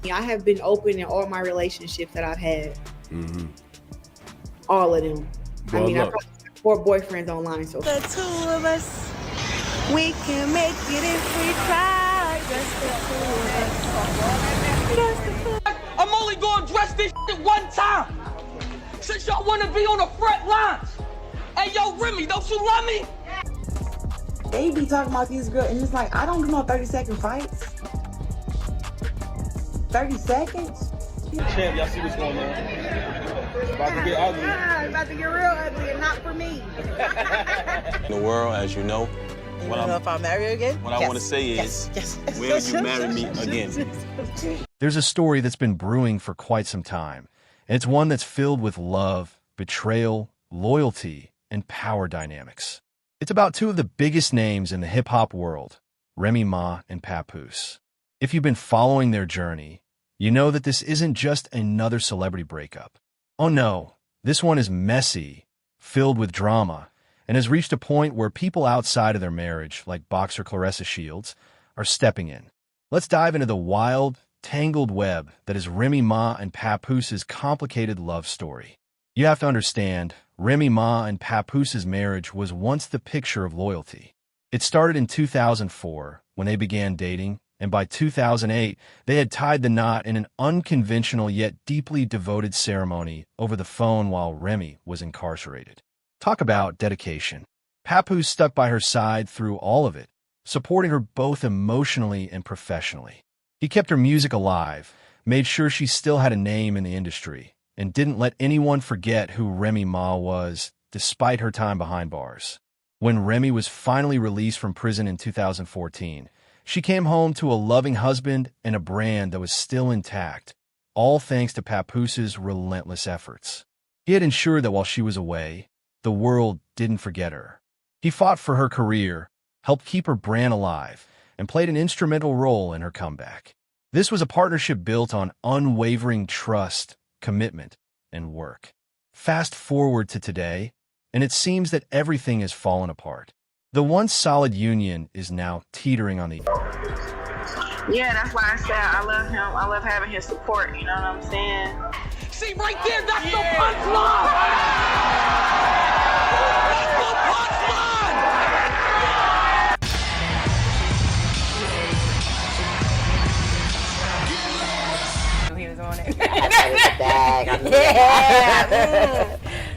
I have been open in all my relationships that I've had. All of them. Well, I probably have 4 boyfriends online. So the 2 of us, we can make it if we try. Just the 2 of us. I'm only gonna address this shit one time. Since y'all wanna be on the front lines. Hey, yo, Remy, don't you love me? They be talking about this girl, and it's like, I don't do no 30-second fights. 30 seconds? Champ, y'all see what's going on? It's about to get ugly. It's about to get real ugly, and not for me. In the world, as you know, You know if I'll marry you again? what I want to say is, will you marry me again? There's a story that's been brewing for quite some time, and it's one that's filled with love, betrayal, loyalty, and power dynamics. It's about 2 of the biggest names in the hip-hop world, Remy Ma and Papoose. If you've been following their journey, you know that this isn't just another celebrity breakup. Oh no, this one is messy, filled with drama, and has reached a point where people outside of their marriage, like boxer Claressa Shields, are stepping in. Let's dive into the wild, tangled web that is Remy Ma and Papoose's complicated love story. You have to understand, Remy Ma and Papoose's marriage was once the picture of loyalty. It started in 2004 when they began dating, and by 2008, they had tied the knot in an unconventional yet deeply devoted ceremony over the phone while Remy was incarcerated. Talk about dedication. Papoose stuck by her side through all of it, supporting her both emotionally and professionally. He kept her music alive, made sure she still had a name in the industry, and didn't let anyone forget who Remy Ma was, despite her time behind bars. When Remy was finally released from prison in 2014, she came home to a loving husband and a brand that was still intact, all thanks to Papoose's relentless efforts. He had ensured that while she was away, the world didn't forget her. He fought for her career, helped keep her brand alive, and played an instrumental role in her comeback. This was a partnership built on unwavering trust, commitment, and work. Fast forward to today, and it seems that everything has fallen apart. The once solid union is now teetering on the edge. Yeah, that's why I said I love him. I love having his support, you know what I'm saying? See, right there, that's the punchline! That's the punchline! He was on it.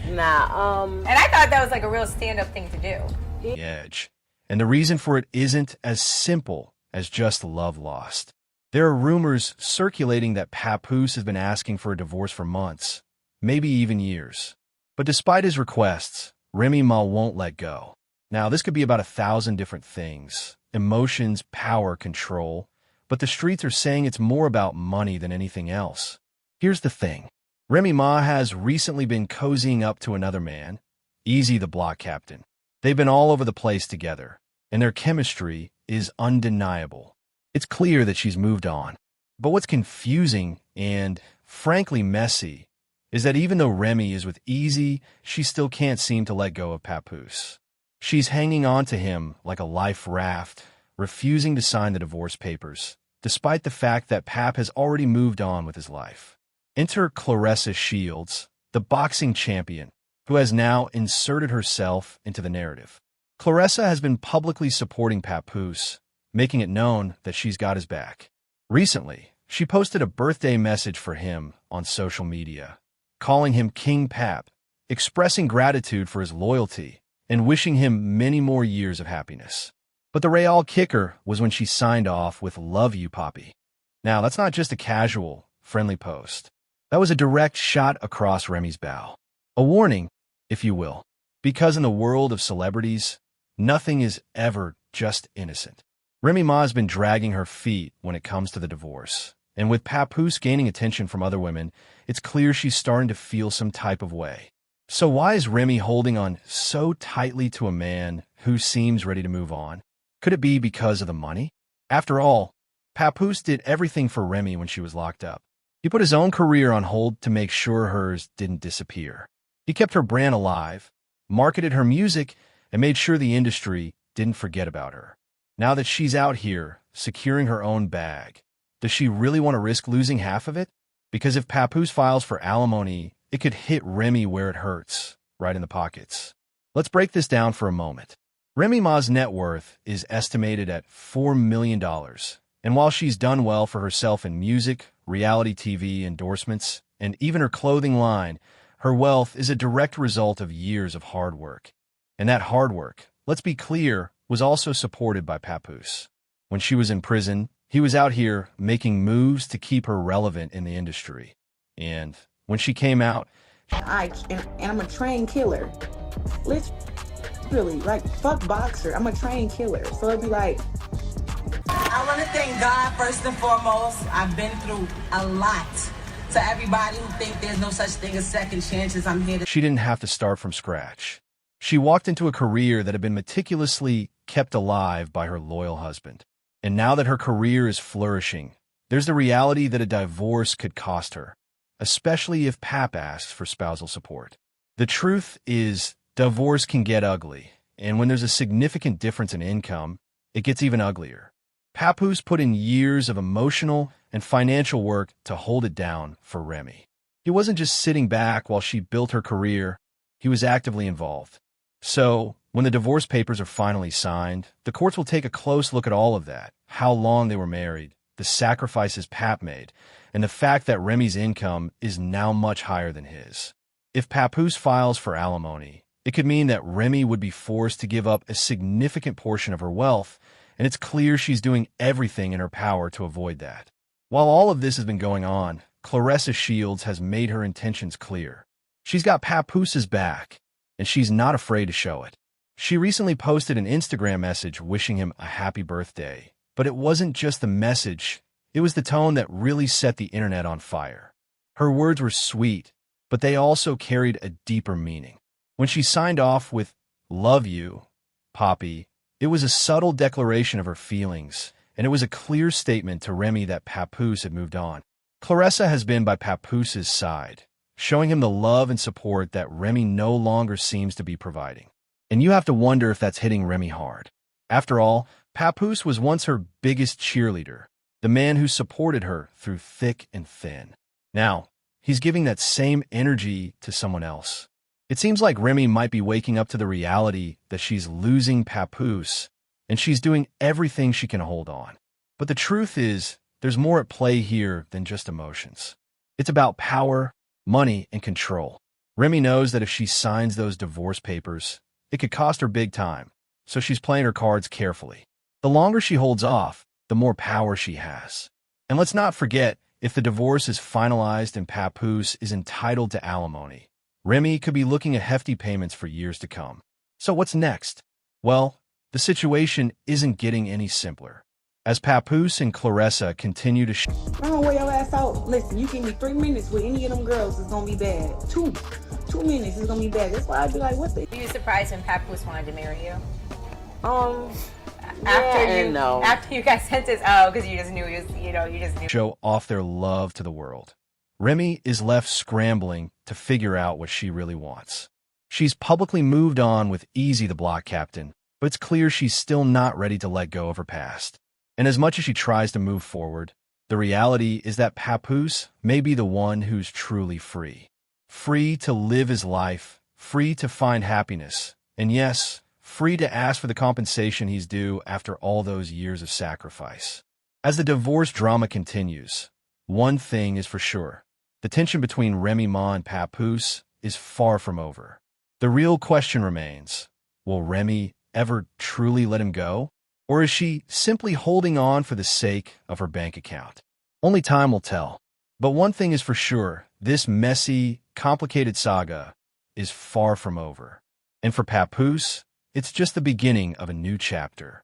And I thought that was like a real stand-up thing to do. Edge. And the reason for it isn't as simple as just love lost. There are rumors circulating that Papoose has been asking for a divorce for months, maybe even years. But despite his requests, Remy Ma won't let go. Now, this could be about 1,000 different things: emotions, power, control. But the streets are saying it's more about money than anything else. Here's the thing. Remy Ma has recently been cozying up to another man, Easy the Block Captain. They've been all over the place together, and their chemistry is undeniable. It's clear that she's moved on. But what's confusing and, frankly, messy is that even though Remy is with Easy, she still can't seem to let go of Papoose. She's hanging on to him like a life raft, refusing to sign the divorce papers, despite the fact that Pap has already moved on with his life. Enter Claressa Shields, the boxing champion, who has now inserted herself into the narrative. Claressa has been publicly supporting Papoose, making it known that she's got his back. Recently, she posted a birthday message for him on social media, calling him King Pap, expressing gratitude for his loyalty, and wishing him many more years of happiness. But the real kicker was when she signed off with "Love you, Poppy." Now, that's not just a casual, friendly post. That was a direct shot across Remy's bow. A warning, if you will, because in the world of celebrities, nothing is ever just innocent. Remy Ma has been dragging her feet when it comes to the divorce, and with Papoose gaining attention from other women, it's clear she's starting to feel some type of way. So why is Remy holding on so tightly to a man who seems ready to move on? Could it be because of the money? After all, Papoose did everything for Remy when she was locked up. He put his own career on hold to make sure hers didn't disappear. He kept her brand alive, marketed her music, and made sure the industry didn't forget about her. Now that she's out here, securing her own bag, Does she really want to risk losing half of it? Because if Papoose files for alimony, it could hit Remy where it hurts, right in the pockets. Let's break this down for a moment. Remy Ma's net worth is estimated at $4 million. And while she's done well for herself in music, reality TV endorsements, and even her clothing line, her wealth is a direct result of years of hard work. And that hard work, let's be clear, was also supported by Papoose. When she was in prison, he was out here making moves to keep her relevant in the industry. And when she came out, And I'm a trained killer. Literally, like, fuck boxer. I'm a trained killer. So it'd be like, I want to thank God first and foremost. I've been through a lot. To everybody who think there's no such thing as second chances, I'm here to... She didn't have to start from scratch. She walked into a career that had been meticulously kept alive by her loyal husband. And now that her career is flourishing, there's the reality that a divorce could cost her, especially if Pap asks for spousal support. The truth is, divorce can get ugly, and when there's a significant difference in income, it gets even uglier. Papoose put in years of emotional and financial work to hold it down for Remy. He wasn't just sitting back while she built her career, he was actively involved. So, when the divorce papers are finally signed, the courts will take a close look at all of that, how long they were married, the sacrifices Pap made, and the fact that Remy's income is now much higher than his. If Papoose files for alimony, it could mean that Remy would be forced to give up a significant portion of her wealth, and it's clear she's doing everything in her power to avoid that. While all of this has been going on, Claressa Shields has made her intentions clear. She's got Papoose's back, and she's not afraid to show it. She recently posted an Instagram message wishing him a happy birthday, but it wasn't just the message, it was the tone that really set the internet on fire. Her words were sweet, but they also carried a deeper meaning. When she signed off with, "Love you, Poppy," it was a subtle declaration of her feelings, and it was a clear statement to Remy that Papoose had moved on. Claressa has been by Papoose's side, showing him the love and support that Remy no longer seems to be providing. And you have to wonder if that's hitting Remy hard. After all, Papoose was once her biggest cheerleader, the man who supported her through thick and thin. Now, he's giving that same energy to someone else. It seems like Remy might be waking up to the reality that she's losing Papoose, and she's doing everything she can hold on. But the truth is, there's more at play here than just emotions. It's about power, money, and control. Remy knows that if she signs those divorce papers, it could cost her big time, so she's playing her cards carefully. The longer she holds off, the more power she has. And let's not forget, if the divorce is finalized and Papoose is entitled to alimony, Remy could be looking at hefty payments for years to come. So what's next? Well, the situation isn't getting any simpler. As Papoose and Claressa continue to I'm gonna wear your ass out. Listen, you give me 3 minutes with any of them girls, it's gonna be bad. Two minutes is gonna be bad. That's why I'd be like, what the? Were you surprised when Papoose wanted to marry you? No. After you got sentenced? Oh, because you just knew he was, you just knew. show off their love to the world. Remy is left scrambling to figure out what she really wants. She's publicly moved on with Easy the block captain, but it's clear she's still not ready to let go of her past. And as much as she tries to move forward, the reality is that Papoose may be the one who's truly free. Free to live his life, free to find happiness, and yes, free to ask for the compensation he's due after all those years of sacrifice. As the divorce drama continues, one thing is for sure. The tension between Remy Ma and Papoose is far from over. The real question remains, will Remy ever truly let him go? Or is she simply holding on for the sake of her bank account? Only time will tell. But one thing is for sure, this messy, complicated saga is far from over. And for Papoose, it's just the beginning of a new chapter.